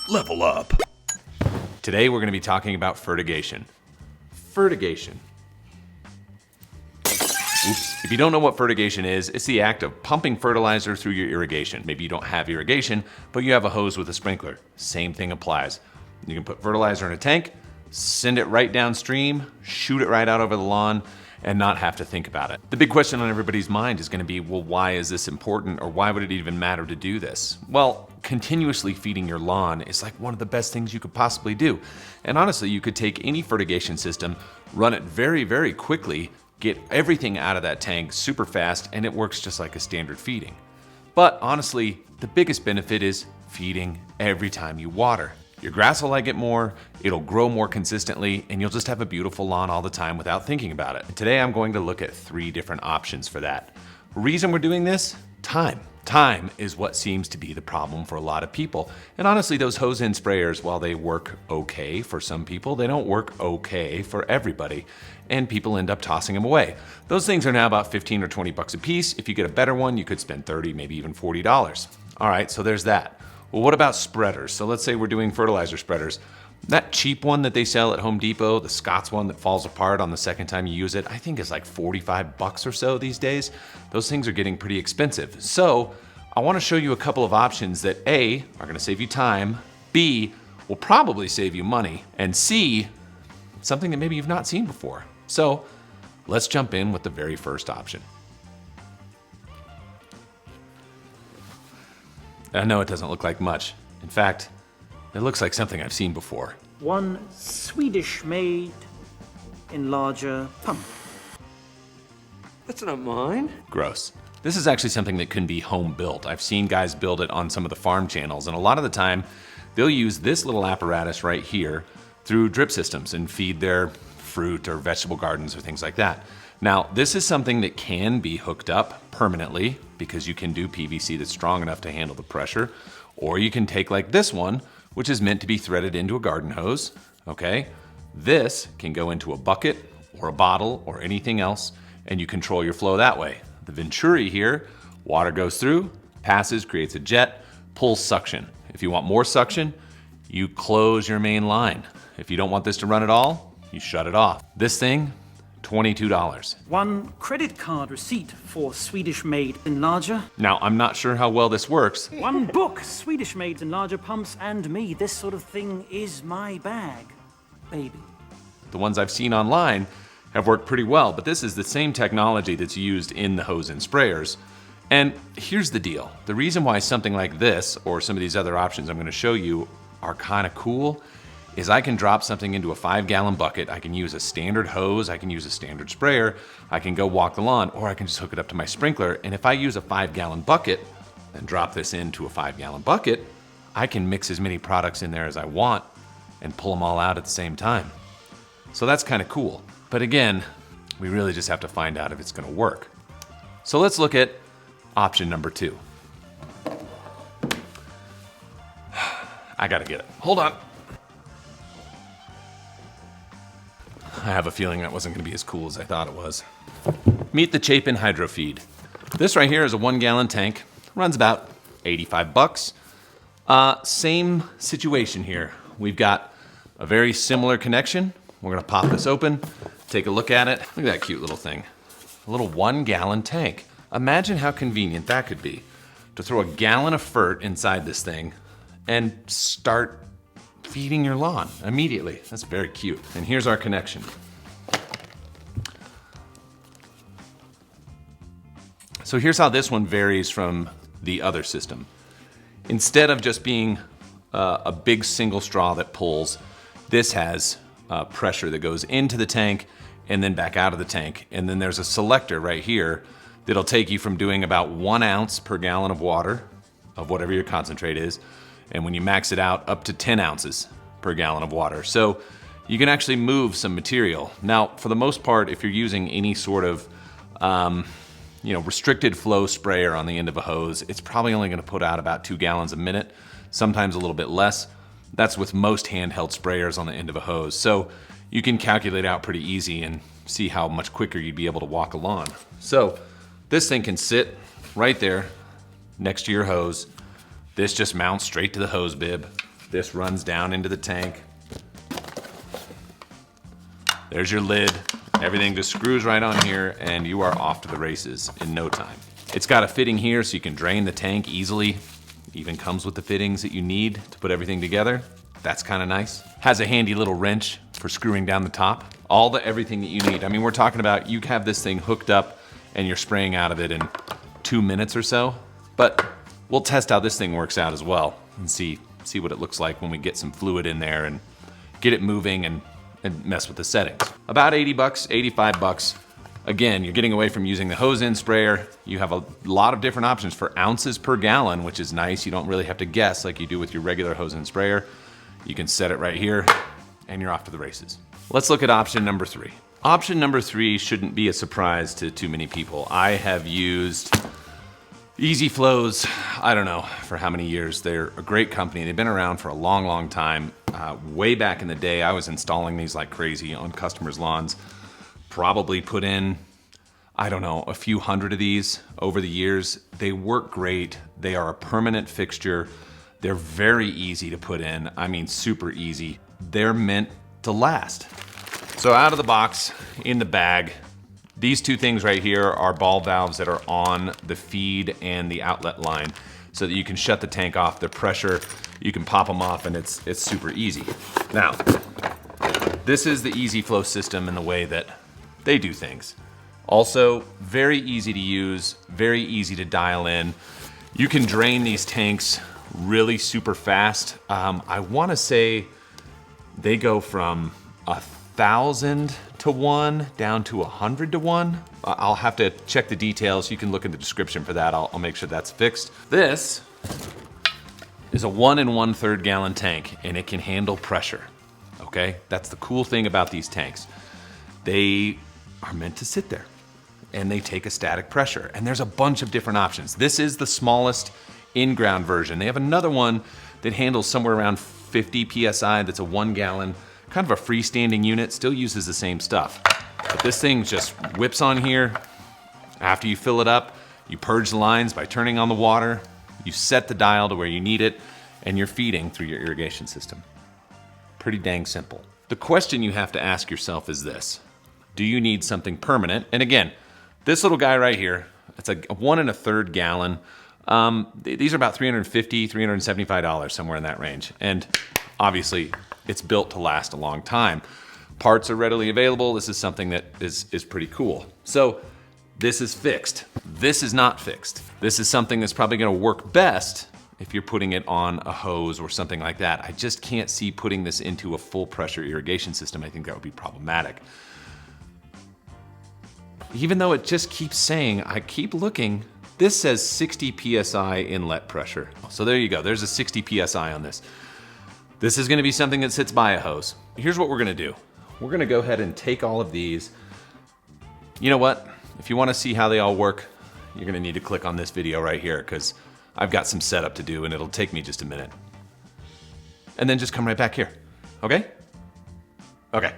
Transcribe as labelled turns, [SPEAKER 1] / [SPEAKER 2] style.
[SPEAKER 1] Level up. Today we're going to be talking about fertigation. Fertigation. Oops. If you don't know what fertigation is, it's the act of pumping fertilizer through your irrigation. Maybe you don't have irrigation, but you have a hose with a sprinkler. Same thing applies. You can put fertilizer in a tank, send it right downstream, shoot it right out over the lawn, and not have to think about it. The big question on everybody's mind is going to be, well, why is this important, or why would it even matter to do this? Well, continuously feeding your lawn is like one of the best things you could possibly do. And honestly, you could take any fertigation system, run it very, very quickly, get everything out of that tank super fast, and it works just like a standard feeding. But honestly, the biggest benefit is feeding every time you water. Your grass will like it more, it'll grow more consistently, and you'll just have a beautiful lawn all the time without thinking about it. Today I'm going to look at 3 different options for that. Reason we're doing this? Time. Time is what seems to be the problem for a lot of people. And honestly, those hose-in sprayers, while they work okay for some people, they don't work okay for everybody. And people end up tossing them away. Those things are now about 15 or 20 bucks a piece. If you get a better one, you could spend 30, maybe even $40. All right, so there's that. Well, what about spreaders? So let's say we're doing fertilizer spreaders. That cheap one that they sell at Home Depot, the Scott's one that falls apart on the second time you use it, I think is like 45 bucks or so these days. Those things are getting pretty expensive. So I want to show you a couple of options that A, are going to save you time, B, will probably save you money, and C, something that maybe you've not seen before. So let's jump in with the very first option. I know it doesn't look like much. In fact, it looks like something I've seen before.
[SPEAKER 2] One Swedish-made enlarger pump.
[SPEAKER 3] That's not mine.
[SPEAKER 1] Gross. This is actually something that can be home built. I've seen guys build it on some of the farm channels, and a lot of the time they'll use this little apparatus right here through drip systems and feed their fruit or vegetable gardens or things like that. Now, this is something that can be hooked up permanently because you can do PVC that's strong enough to handle the pressure, or you can take like this one, which is meant to be threaded into a garden hose, okay? This can go into a bucket or a bottle or anything else, and you control your flow that way. The Venturi here, water goes through, passes, creates a jet, pulls suction. If you want more suction, you close your main line. If you don't want this to run at all, you shut it off. This thing, $22.
[SPEAKER 2] One credit card receipt for Swedish-made enlarger.
[SPEAKER 1] Now, I'm not sure how well this works.
[SPEAKER 2] One book, Swedish-made enlarger pumps and me. This sort of thing is my bag, baby.
[SPEAKER 1] The ones I've seen online have worked pretty well, but this is the same technology that's used in the hose and sprayers. And here's the deal. The reason why something like this, or some of these other options I'm gonna show you, are kinda cool, is I can drop something into a 5-gallon bucket, I can use a standard hose, I can use a standard sprayer, I can go walk the lawn, or I can just hook it up to my sprinkler, and if I use a 5-gallon bucket and drop this into a 5-gallon bucket, I can mix as many products in there as I want and pull them all out at the same time. So that's kind of cool. But again, we really just have to find out if it's gonna work. So let's look at option number 2. I gotta get it. Hold on. I have a feeling that wasn't gonna be as cool as I thought it was. Meet the Chapin Hydro feed. This right here is a 1-gallon tank. Runs about 85 bucks. Same situation here. We've got a very similar connection. We're gonna pop this open, take a look at it. Look at that cute little thing. A little 1-gallon tank. Imagine how convenient that could be to throw a gallon of fert inside this thing and start feeding your lawn immediately. That's very cute. And here's our connection. So here's how this one varies from the other system. Instead of just being a big single straw that pulls, this has pressure that goes into the tank and then back out of the tank. And then there's a selector right here that'll take you from doing about 1 ounce per gallon of water, of whatever your concentrate is, and when you max it out, up to 10 ounces per gallon of water. So you can actually move some material. Now, for the most part, if you're using any sort of restricted flow sprayer on the end of a hose, it's probably only gonna put out about 2 gallons a minute, sometimes a little bit less. That's with most handheld sprayers on the end of a hose. So you can calculate out pretty easy and see how much quicker you'd be able to walk a lawn. So this thing can sit right there next to your hose. This just mounts straight to the hose bib. This runs down into the tank. There's your lid. Everything just screws right on here and you are off to the races in no time. It's got a fitting here so you can drain the tank easily. Even comes with the fittings that you need to put everything together. That's kind of nice. Has a handy little wrench for screwing down the top. Everything that you need. I mean, we're talking about you have this thing hooked up and you're spraying out of it in 2 minutes or so. But we'll test how this thing works out as well and see what it looks like when we get some fluid in there and get it moving and mess with the settings. About 80 bucks, 85 bucks. Again, you're getting away from using the hose end sprayer. You have a lot of different options for ounces per gallon, which is nice. You don't really have to guess like you do with your regular hose end sprayer. You can set it right here and you're off to the races. Let's look at option number 3. Option number 3 shouldn't be a surprise to too many people. I have used EZ-FLOs, I don't know for how many years. They're a great company. They've been around for a long, long time. Way back in the day, I was installing these like crazy on customers' lawns. Probably put in, I don't know, a few hundred of these over the years. They work great. They are a permanent fixture. They're very easy to put in. I mean, super easy. They're meant to last. So out of the box, in the bag, these two things right here are ball valves that are on the feed and the outlet line so that you can shut the tank off. The pressure, you can pop them off and it's super easy. Now, this is the EZ-FLO system in the way that they do things. Also, very easy to use, very easy to dial in. You can drain these tanks really super fast. I wanna say they go from 1,000 to 1 down to 100 to 1. I'll have to check the details. You can look in the description for that. I'll make sure that's fixed. This is a 1 1/3 gallon tank and it can handle pressure, okay? That's the cool thing about these tanks. They are meant to sit there and they take a static pressure and there's a bunch of different options. This is the smallest in-ground version. They have another one that handles somewhere around 50 PSI that's a 1 gallon, kind of a freestanding unit, still uses the same stuff. But this thing just whips on here. After you fill it up, you purge the lines by turning on the water, you set the dial to where you need it, and you're feeding through your irrigation system. Pretty dang simple. The question you have to ask yourself is this: do you need something permanent? And again, this little guy right here, it's a 1 1/3 gallon. These are about $350, $375, somewhere in that range. And obviously, it's built to last a long time. Parts are readily available. This is something that is pretty cool. So this is fixed. This is not fixed. This is something that's probably gonna work best if you're putting it on a hose or something like that. I just can't see putting this into a full pressure irrigation system. I think that would be problematic. Even though it just keeps saying, I keep looking, this says 60 PSI inlet pressure. So there you go, there's a 60 PSI on this. This is gonna be something that sits by a hose. Here's what we're gonna do. We're gonna go ahead and take all of these. You know what? If you wanna see how they all work, you're gonna need to click on this video right here because I've got some setup to do and it'll take me just a minute. And then just come right back here, okay? Okay.